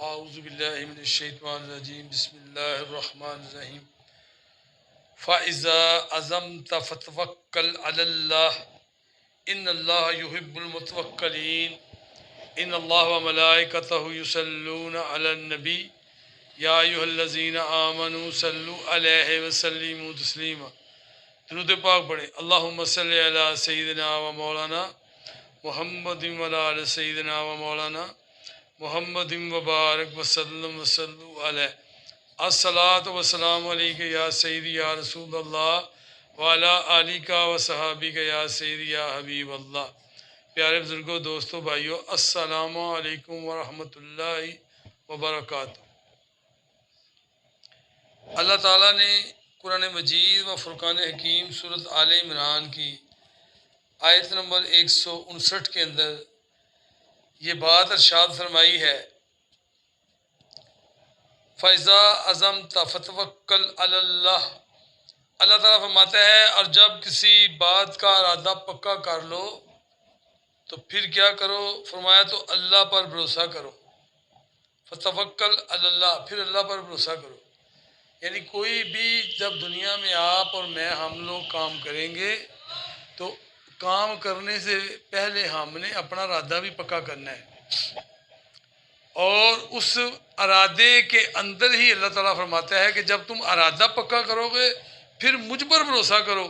اعوذ باللہ من الشیطان الرجیم بسم اللہ الرحمن الرحیم فَإِذَا عَزَمْتَ فَتَوَكَّلْ عَلَى اللَّهِ إِنَّ اللَّهَ يُحِبُّ الْمُتَوَكِّلِينَ إِنَّ اللَّهَ وَمَلَائِكَتَهُ يُصَلُّونَ عَلَى النَّبِيِّ يَا أَيُّهَا الَّذِينَ آمَنُوا صَلُّوا عَلَيْهِ وَسَلِّمُوا تَسْلِيمًا۔ درود پاک پڑھیں۔ اللہم صلی علی سیدنا و مولانا محمد و علی سیدنا و مولانا محمد وبارک وسلم وصلو علیہ الصلاۃ والسلام علیکہ یا سیدی یا رسول اللہ وعلی آلک و صحابک یا سیدی یا حبیب اللہ۔ پیارے بزرگوں، دوستوں، بھائیوں، السلام علیکم ورحمۃ اللہ وبرکاتہ۔ اللہ تعالیٰ نے قرآن مجید و فرقان حکیم سورۃ آل عمران کی آیت نمبر 159 کے اندر یہ بات ارشاد فرمائی ہے، فَإِذَا عَزَمْتَ فَتَوَكَّلْ عَلَى اللَّهِ۔ اللہ تعالیٰ فرماتا ہے اور جب کسی بات کا ارادہ پکا کر لو تو پھر کیا کرو؟ فرمایا تو اللہ پر بھروسہ کرو۔ فَتَوَكَّلْ عَلَى اللَّهِ، پھر اللہ پر بھروسہ کرو۔ یعنی کوئی بھی جب دنیا میں آپ اور میں ہم لوگ کام کریں گے تو کام کرنے سے پہلے ہم نے اپنا ارادہ بھی پکا کرنا ہے، اور اس ارادے کے اندر ہی اللہ تعالیٰ فرماتا ہے کہ جب تم ارادہ پکا کرو گے پھر مجھ پر بھروسہ کرو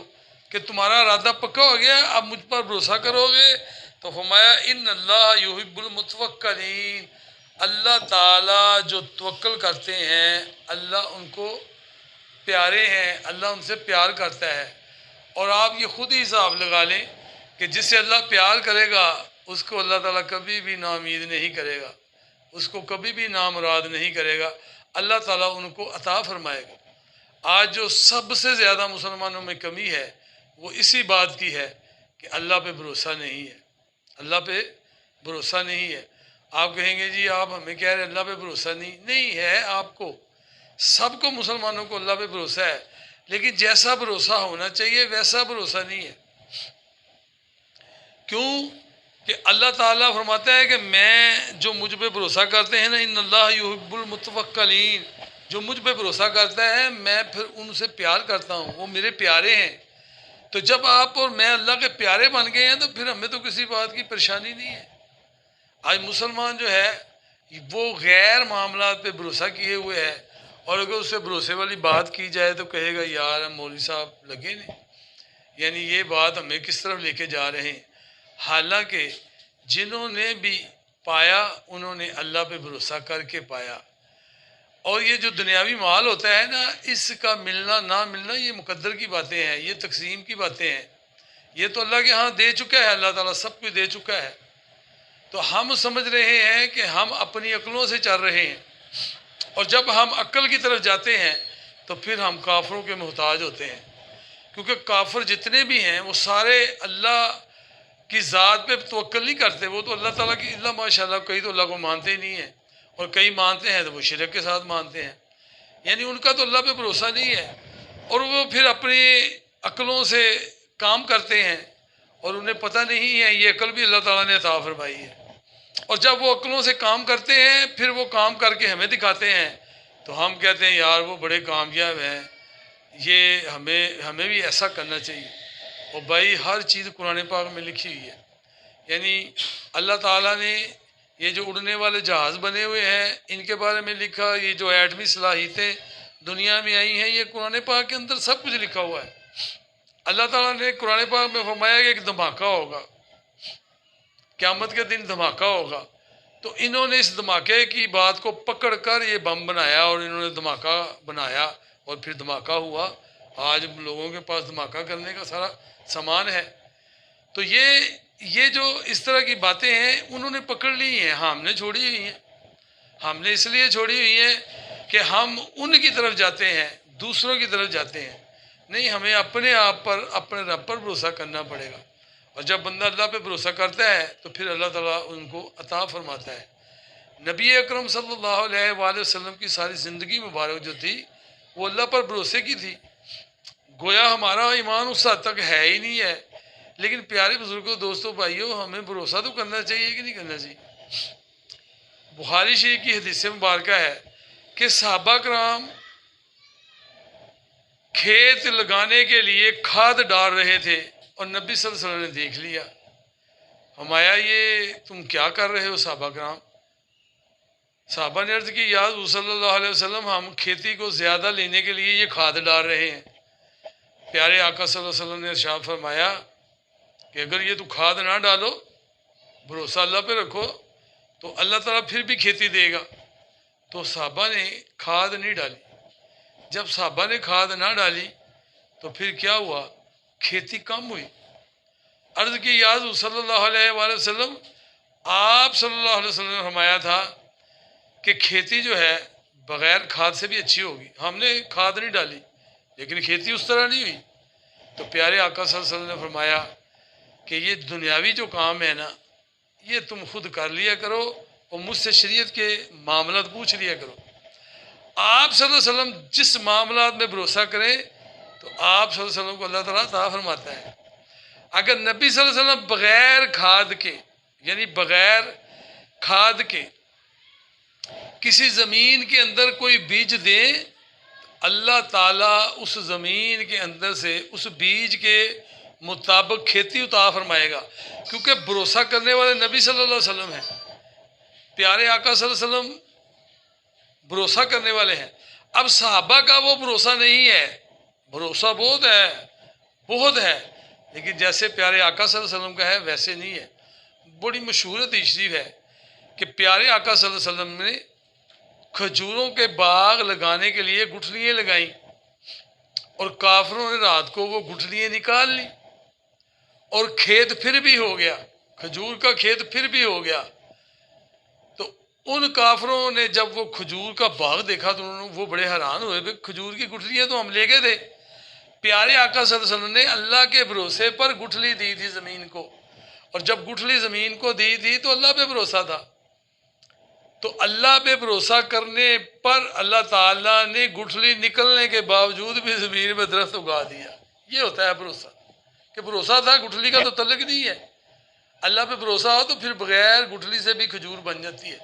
کہ تمہارا ارادہ پکا ہو گیا، اب مجھ پر بھروسہ کرو گے تو فرمایا ان اللہ یحب المتوکلین، اللہ تعالیٰ جو توکل کرتے ہیں اللہ ان کو پیارے ہیں، اللہ ان سے پیار کرتا ہے۔ اور آپ یہ خود ہی حساب لگا لیں کہ جس سے اللہ پیار کرے گا اس کو اللہ تعالیٰ کبھی بھی ناامید نہیں کرے گا، اس کو کبھی بھی نامراد نہیں کرے گا، اللہ تعالیٰ ان کو عطا فرمائے گا۔ آج جو سب سے زیادہ مسلمانوں میں کمی ہے وہ اسی بات کی ہے کہ اللہ پہ بھروسہ نہیں ہے، اللہ پہ بھروسہ نہیں ہے۔ آپ کہیں گے جی آپ ہمیں کہہ رہے اللہ پہ بھروسہ نہیں ہے، آپ کو سب کو، مسلمانوں کو اللہ پہ بھروسہ ہے، لیکن جیسا بھروسہ ہونا چاہیے ویسا بھروسہ نہیں ہے۔ کیوں کہ اللہ تعالیٰ فرماتا ہے کہ میں جو مجھ پہ بھروسہ کرتے ہیں نا، ان اللہ یحب المتوکلین، جو مجھ پہ بھروسہ کرتا ہے میں پھر ان سے پیار کرتا ہوں، وہ میرے پیارے ہیں۔ تو جب آپ اور میں اللہ کے پیارے بن گئے ہیں تو پھر ہمیں تو کسی بات کی پریشانی نہیں ہے۔ آج مسلمان جو ہے وہ غیر معاملات پہ بھروسہ کیے ہوئے ہے، اور اگر اس سے بھروسے والی بات کی جائے تو کہے گا یار مولوی صاحب لگے نہیں، یعنی یہ بات ہمیں کس طرف لے کے جا رہے ہیں۔ حالانکہ جنہوں نے بھی پایا انہوں نے اللہ پہ بھروسہ کر کے پایا۔ اور یہ جو دنیاوی مال ہوتا ہے نا، اس کا ملنا نہ ملنا یہ مقدر کی باتیں ہیں، یہ تقسیم کی باتیں ہیں، یہ تو اللہ کے ہاں دے چکا ہے، اللہ تعالیٰ سب کچھ دے چکا ہے۔ تو ہم سمجھ رہے ہیں کہ ہم اپنی عقلوں سے چل رہے ہیں، اور جب ہم عقل کی طرف جاتے ہیں تو پھر ہم کافروں کے محتاج ہوتے ہیں، کیونکہ کافر جتنے بھی ہیں وہ سارے اللہ کی ذات پہ توکل نہیں کرتے، وہ تو اللہ تعالیٰ کی، اللہ ماشاء اللہ کئی تو اللہ کو مانتے ہی نہیں ہیں، اور کئی مانتے ہیں تو وہ شرک کے ساتھ مانتے ہیں، یعنی ان کا تو اللہ پہ بھروسہ نہیں ہے، اور وہ پھر اپنی عقلوں سے کام کرتے ہیں، اور انہیں پتہ نہیں ہے یہ عقل بھی اللہ تعالیٰ نے عطا فرمائی ہے۔ اور جب وہ عقلوں سے کام کرتے ہیں پھر وہ کام کر کے ہمیں دکھاتے ہیں تو ہم کہتے ہیں یار وہ بڑے کامیاب ہیں، یہ ہمیں بھی ایسا کرنا چاہیے۔ اور بھائی ہر چیز قرآن پاک میں لکھی ہوئی ہے، یعنی اللہ تعالیٰ نے یہ جو اڑنے والے جہاز بنے ہوئے ہیں ان کے بارے میں لکھا، یہ جو ایٹمی صلاحیتیں دنیا میں آئی ہیں یہ قرآن پاک کے اندر سب کچھ لکھا ہوا ہے۔ اللہ تعالیٰ نے قرآن پاک میں فرمایا کہ ایک دھماکہ ہوگا، قیامت کے دن دھماکہ ہوگا، تو انہوں نے اس دھماکے کی بات کو پکڑ کر یہ بم بنایا، اور انہوں نے دھماکہ بنایا اور پھر دھماکہ ہوا۔ آج لوگوں کے پاس دھماکہ کرنے کا سارا سامان ہے۔ تو یہ جو اس طرح کی باتیں ہیں انہوں نے پکڑ لی ہیں، ہم نے چھوڑی ہوئی ہیں۔ ہم نے اس لیے چھوڑی ہوئی ہیں کہ ہم ان کی طرف جاتے ہیں، دوسروں کی طرف جاتے ہیں، نہیں ہمیں اپنے آپ پر، اپنے رب پر بھروسہ کرنا پڑے گا۔ اور جب بندہ اللہ پہ بھروسہ کرتا ہے تو پھر اللہ تعالیٰ ان کو عطا فرماتا ہے۔ نبی اکرم صلی اللہ علیہ وآلہ وسلم کی ساری زندگی مبارک جو تھی وہ اللہ پر بھروسے کی تھی۔ گویا ہمارا ایمان اس حد تک ہے ہی نہیں ہے، لیکن پیارے بزرگوں، دوستوں، بھائیوں، ہمیں بھروسہ تو کرنا چاہیے کہ نہیں کرنا چاہیے؟ بخاری شریف کی حدیث مبارکہ ہے کہ صحابہ کرام کھیت لگانے کے لیے کھاد ڈال رہے تھے اور نبی صلی اللہ علیہ وسلم نے دیکھ لیا۔ فرمایا یہ تم کیا کر رہے ہو صحابہ کرام؟ صحابہ نے عرض کی یا حضور صلی اللہ علیہ وسلم ہم کھیتی کو زیادہ لینے کے لیے یہ کھاد ڈال رہے ہیں۔ پیارے آقا صلی اللہ علیہ وسلم نے ارشاد فرمایا کہ اگر یہ تو کھاد نہ ڈالو، بھروسہ اللہ پہ رکھو، تو اللہ تعالیٰ پھر بھی کھیتی دے گا۔ تو صحابہ نے کھاد نہیں ڈالی۔ جب صحابہ نے کھاد نہ ڈالی تو پھر کیا ہوا؟ کھیتی کم ہوئی۔ عرض کی یا حضور صلی اللہ علیہ وآلہ وسلم، آپ صلی اللہ علیہ وسلم نے فرمایا تھا کہ کھیتی جو ہے بغیر کھاد سے بھی اچھی ہوگی۔ ہم نے کھاد نہیں ڈالی لیکن کھیتی اس طرح نہیں ہوئی۔ تو پیارے آقا صلی اللہ علیہ وسلم نے فرمایا کہ یہ دنیاوی جو کام ہے نا، یہ تم خود کر لیا کرو اور مجھ سے شریعت کے معاملات پوچھ لیا کرو۔ آپ صلی اللہ علیہ وسلم جس معاملات میں بھروسہ کریں تو آپ صلی اللہ علیہ وسلم کو اللہ تعالیٰ عطا فرماتا ہے۔ اگر نبی صلی اللہ علیہ وسلم بغیر کھاد کے، یعنی بغیر کھاد کے کسی زمین کے اندر کوئی بیج دیں، اللہ تعالیٰ اس زمین کے اندر سے اس بیج کے مطابق کھیتی عطا فرمائے گا، کیونکہ بھروسہ کرنے والے نبی صلی اللہ علیہ وسلم ہیں، پیارے آقا صلی اللہ علیہ وسلم بھروسہ کرنے والے ہیں۔ اب صحابہ کا وہ بھروسہ نہیں ہے، بھروسہ بہت ہے لیکن جیسے پیارے آقا صلی اللہ علیہ وسلم کا ہے ویسے نہیں ہے۔ بڑی مشہور حدیث شریف ہے کہ پیارے آقا صلی اللہ علیہ وسلم نے کھجوروں کے باغ لگانے کے لیے گٹھلیاں لگائیں اور کافروں نے رات کو وہ گٹھلیاں نکال لی اور کھیت پھر بھی ہو گیا، کھجور کا کھیت پھر بھی ہو گیا۔ تو ان کافروں نے جب وہ کھجور کا باغ دیکھا تو وہ بڑے حیران ہوئے، بھئی کھجور کی گٹھلیاں تو ہم لے گئے تھے۔ پیارے آقا صلی اللہ علیہ وسلم نے اللہ کے بھروسے پر گٹھلی دی تھی زمین کو، اور جب گٹھلی زمین کو دی تھی تو اللہ پہ بھروسہ تھا۔ تو اللہ پہ بھروسہ کرنے پر اللہ تعالیٰ نے گٹھلی نکلنے کے باوجود بھی زمین میں درخت اگا دیا۔ یہ ہوتا ہے بھروسہ، کہ بھروسہ تھا، گٹھلی کا تو تعلق نہیں ہے۔ اللہ پہ بھروسہ ہو تو پھر بغیر گٹھلی سے بھی کھجور بن جاتی ہے۔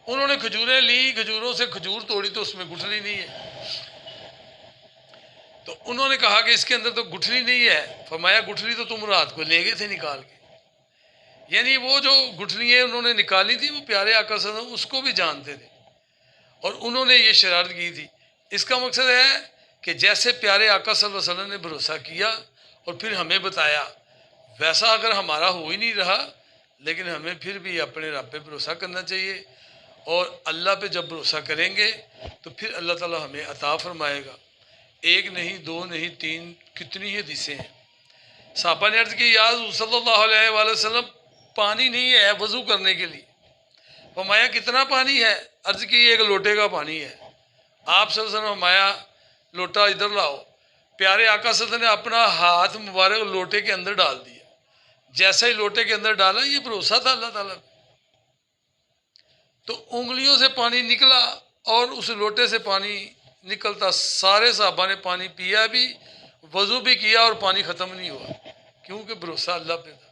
انہوں نے کھجوریں لی، کھجوروں سے کھجور توڑی تو اس میں گٹھلی نہیں ہے۔ تو انہوں نے کہا کہ اس کے اندر تو گٹھلی نہیں ہے۔ فرمایا گٹھلی تو تم رات کو لے گئے تھے نکال کے۔ یعنی وہ جو گٹھلیاں انہوں نے نکالی تھی وہ پیارے آقا صلی اللہ علیہ وسلم اس کو بھی جانتے تھے اور انہوں نے یہ شرارت کی تھی۔ اس کا مقصد ہے کہ جیسے پیارے آقا صلی اللہ علیہ وسلم نے بھروسہ کیا اور پھر ہمیں بتایا، ویسا اگر ہمارا ہو ہی نہیں رہا، لیکن ہمیں پھر بھی اپنے رب پہ بھروسہ کرنا چاہیے، اور اللہ پہ جب بھروسہ کریں گے تو پھر اللہ تعالیٰ ہمیں عطا فرمائے گا۔ ایک نہیں، دو نہیں، تین، کتنی حدیثیں ہیں۔ صحابہ نے عرض کی یا حضور صلی اللہ علیہ وآلہ وسلم پانی نہیں ہے وضو کرنے کے لیے۔ فرمایا کتنا پانی ہے؟ عرض کی ایک لوٹے کا پانی ہے۔ آپ صلی اللہ علیہ وسلم فرمایا لوٹا ادھر لاؤ۔ پیارے آقا صلی اللہ علیہ وسلم نے اپنا ہاتھ مبارک لوٹے کے اندر ڈال دیا۔ جیسا ہی لوٹے کے اندر ڈالا، یہ بھروسہ تھا اللہ تعالیٰ پہ، تو انگلیوں سے پانی نکلا اور اس لوٹے سے پانی نکلتا سارے صحابہ نے پانی پیا بھی، وضو بھی کیا اور پانی ختم نہیں ہوا، کیونکہ بھروسہ اللہ پہ تھا۔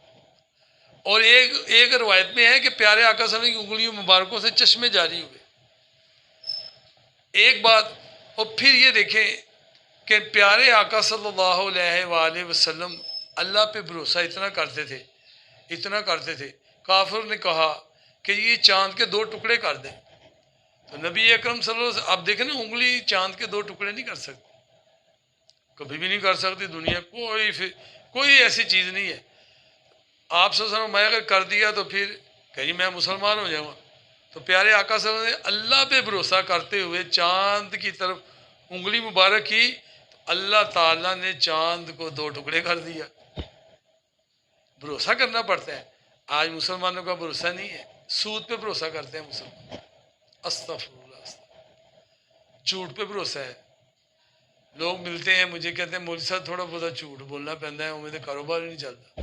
اور ایک روایت میں ہے کہ پیارے آقا صلی اللہ علیہ وسلم کی انگلیوں مبارکوں سے چشمے جاری ہوئے۔ ایک بات، اور پھر یہ دیکھیں کہ پیارے آقا صلی اللہ علیہ وآلہ وسلم اللہ پہ بھروسہ اتنا کرتے تھے، کافر نے کہا کہ یہ چاند کے 2 ٹکڑے کر دیں، تو نبی اکرم صلی اللہ علیہ وسلم، اب دیکھیں نا، انگلی چاند کے 2 ٹکڑے نہیں کر سکتی، کبھی بھی نہیں کر سکتی، دنیا کوئی ایسی چیز نہیں ہے۔ آپ صلی اللہ علیہ وسلم میں اگر کر دیا تو پھر کہیں میں مسلمان ہو جاؤں گا۔ تو پیارے آقا صلی اللہ علیہ وسلم نے اللہ پہ بھروسہ کرتے ہوئے چاند کی طرف انگلی مبارک کی، تو اللہ تعالیٰ نے چاند کو 2 ٹکڑے کر دیا۔ بھروسہ کرنا پڑتا ہے۔ آج مسلمانوں کا بھروسہ نہیں ہے، سود پہ بھروسہ کرتے ہیں مسلمان، استغفر اللہ، جھوٹ پہ بھروسہ ہے۔ لوگ ملتے ہیں مجھے کہتے ہیں مولوی صاحب تھوڑا بہت جھوٹ بولنا پڑتا ہے، ہمیں کاروبار ہی نہیں چلتا۔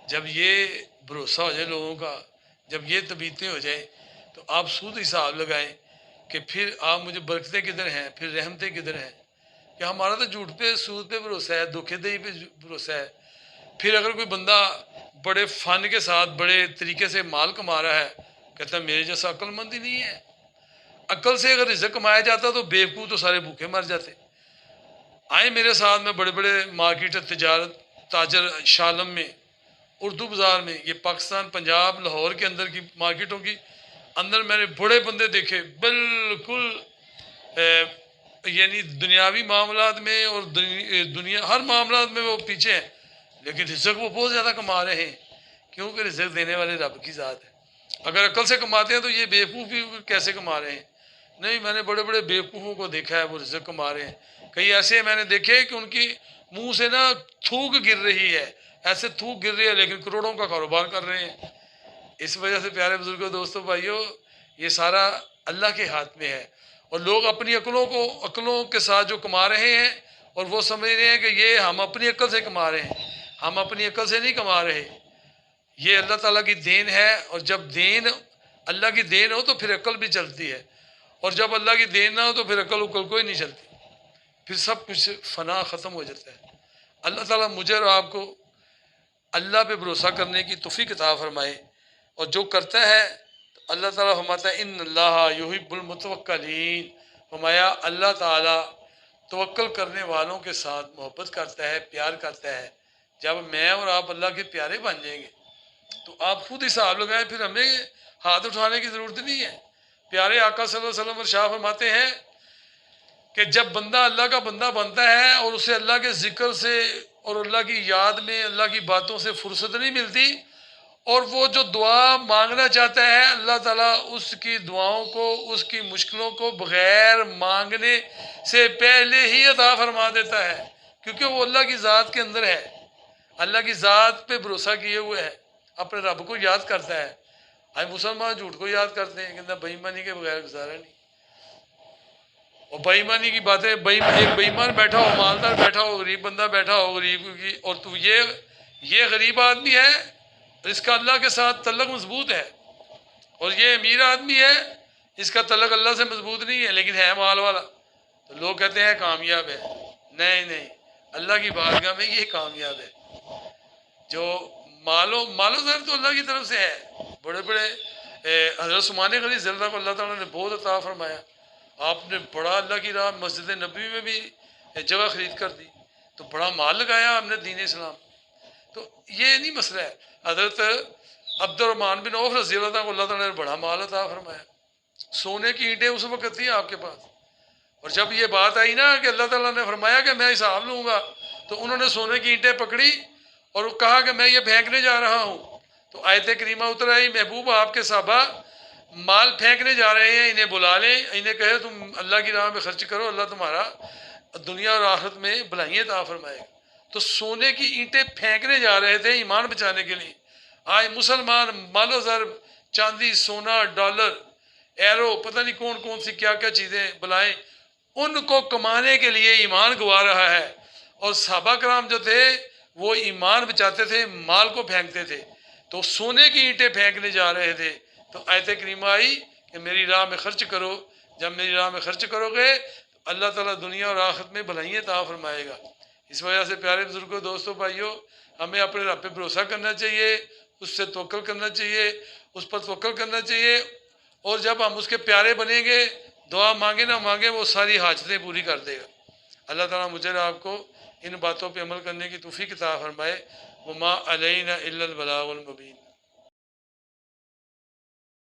جب یہ بھروسہ ہو جائے لوگوں کا، جب یہ طبیعتیں ہو جائیں، تو آپ سود حساب لگائیں کہ پھر آپ مجھے برکتیں کدھر ہیں، پھر رحمتیں کدھر ہیں؟ کہ ہمارا تو جھوٹ پہ، سود پہ بھروسہ ہے، دھوکے دہی پہ بھروسہ ہے۔ پھر اگر کوئی بندہ بڑے فن کے ساتھ بڑے طریقے سے مال کما رہا ہے، کہتا ہے میرے جیسا عقل مند ہی نہیں ہے. عقل سے اگر رزق کمایا جاتا تو بیوقوف تو سارے بھوکے مر جاتے. آئے میرے ساتھ میں بڑے بڑے مارکیٹ تجارت تاجر شالم میں اردو بازار میں، یہ پاکستان پنجاب لاہور کے اندر کی مارکیٹوں کی اندر میں نے بڑے بندے دیکھے بالکل یعنی دنیاوی معاملات میں اور دنیا ہر معاملات میں وہ پیچھے ہیں، لیکن رزق وہ بہت زیادہ کما رہے ہیں، کیونکہ رزق دینے والے رب کی ذات ہے. اگر عقل سے کماتے ہیں تو یہ بیوقوف بھی کیسے کما رہے ہیں؟ نہیں، میں نے بڑے بڑے بیوقوفوں کو دیکھا ہے وہ رزق کما رہے ہیں. کئی ایسے میں نے دیکھے کہ ان کی منہ سے نا تھوک گر رہی ہے، ایسے تھوک گر رہی ہے، لیکن کروڑوں کا کاروبار کر رہے ہیں. اس وجہ سے پیارے بزرگوں دوستوں بھائیوں، یہ سارا اللہ کے ہاتھ میں ہے. اور لوگ اپنی عقلوں کے ساتھ جو کما رہے ہیں اور وہ سمجھ رہے ہیں کہ یہ ہم اپنی عقل سے کما رہے ہیں. ہم اپنی عقل سے نہیں کما رہے، یہ اللہ تعالیٰ کی دین ہے. اور جب دین اللہ کی دین ہو تو پھر عقل بھی چلتی ہے، اور جب اللہ کی دین نہ ہو تو پھر عقل کوئی نہیں چلتی، پھر سب کچھ فنا ختم ہو جاتا ہے. اللہ تعالیٰ مجھے اور آپ کو اللہ پہ بھروسہ کرنے کی توفیق عطا فرمائے. اور جو کرتا ہے تو اللہ تعالیٰ فرماتا ہے ان اللہ یحب المتوکلین. فرمایا اللہ تعالیٰ توکل کرنے والوں کے ساتھ محبت کرتا ہے، پیار کرتا ہے. جب میں اور آپ اللہ کے پیارے بن جائیں گے تو آپ خود حساب لگائیں، پھر ہمیں ہاتھ اٹھانے کی ضرورت نہیں ہے. پیارے آقا صلی اللہ علیہ وسلم ارشاد فرماتے ہیں کہ جب بندہ اللہ کا بندہ بنتا ہے اور اسے اللہ کے ذکر سے اور اللہ کی یاد میں اللہ کی باتوں سے فرصت نہیں ملتی، اور وہ جو دعا مانگنا چاہتا ہے اللہ تعالیٰ اس کی دعاؤں کو، اس کی مشکلوں کو بغیر مانگنے سے پہلے ہی عطا فرما دیتا ہے، کیونکہ وہ اللہ کی ذات کے اندر ہے، اللہ کی ذات پہ بھروسہ کیے ہوئے ہے، اپنے رب کو یاد کرتا ہے. آج مسلمان جھوٹ کو یاد کرتے ہیں کہ بے ایمانی کے بغیر گزارا نہیں. اور بے ایمانی کی باتیں، ایک بے ایمان بیٹھا ہو، مالدار بیٹھا ہو، غریب بندہ بیٹھا ہو غریب کی، اور تو یہ غریب آدمی ہے اس کا اللہ کے ساتھ تعلق مضبوط ہے، اور یہ امیر آدمی ہے اس کا تعلق اللہ سے مضبوط نہیں ہے لیکن ہے مال والا، تو لوگ کہتے ہیں کامیاب ہے. نہیں، اللہ کی بارگاہ میں یہ کامیاب ہے. جو مال و زر تو اللہ کی طرف سے ہے. بڑے بڑے حضرت عثمان غنی رضی اللہ کو اللہ تعالیٰ نے بہت عطا فرمایا. آپ نے بڑا اللہ کی راہ مسجد نبوی میں بھی جگہ خرید کر دی، تو بڑا مال لگایا ہم نے دین اسلام. تو یہ نہیں مسئلہ ہے. حضرت عبد الرحمن بن عوف رضی اللہ کو اللہ تعالیٰ نے بڑا مال عطا فرمایا. سونے کی اینٹیں اس وقت تھیں آپ کے پاس، اور جب یہ بات آئی نا کہ اللہ تعالیٰ نے فرمایا کہ میں حساب لوں گا، تو انہوں نے سونے کی اینٹیں پکڑی اور کہا کہ میں یہ پھینکنے جا رہا ہوں. تو آیت کریمہ اتر آئی، محبوب آپ کے صحابہ مال پھینکنے جا رہے ہیں، انہیں بلا لیں، انہیں کہے تم اللہ کی راہ میں خرچ کرو، اللہ تمہارا دنیا اور آخرت میں بھلائیاں عطا فرمائے گا. تو سونے کی اینٹیں پھینکنے جا رہے تھے ایمان بچانے کے لیے. آج مسلمان مال و زر، چاندی، سونا، ڈالر، ایرو، پتہ نہیں کون کون سی کیا کیا چیزیں بلائیں، ان کو کمانے کے لیے ایمان گوا رہا ہے. اور صحابہ کرام جو تھے وہ ایمان بچاتے تھے، مال کو پھینکتے تھے. تو سونے کی اینٹیں پھینکنے جا رہے تھے. تو آیت کریمہ آئی کہ میری راہ میں خرچ کرو. جب میری راہ میں خرچ کرو گے تو اللہ تعالیٰ دنیا اور آخرت میں بھلائیاں عطا فرمائے گا. اس وجہ سے پیارے بزرگوں، دوستوں، بھائیوں، ہمیں اپنے رب پہ بھروسہ کرنا چاہیے، اس سے توکل کرنا چاہیے، اس پر توکل کرنا چاہیے. اور جب ہم اس کے پیارے بنیں گے، دعا مانگے نہ مانگے وہ ساری حاجتیں پوری کر دے گا. اللہ تعالیٰ مجھے اور آپ کو ان باتوں پہ عمل کرنے کی توفیق عطا فرمائے. وما علینا الا البلاغ المبین.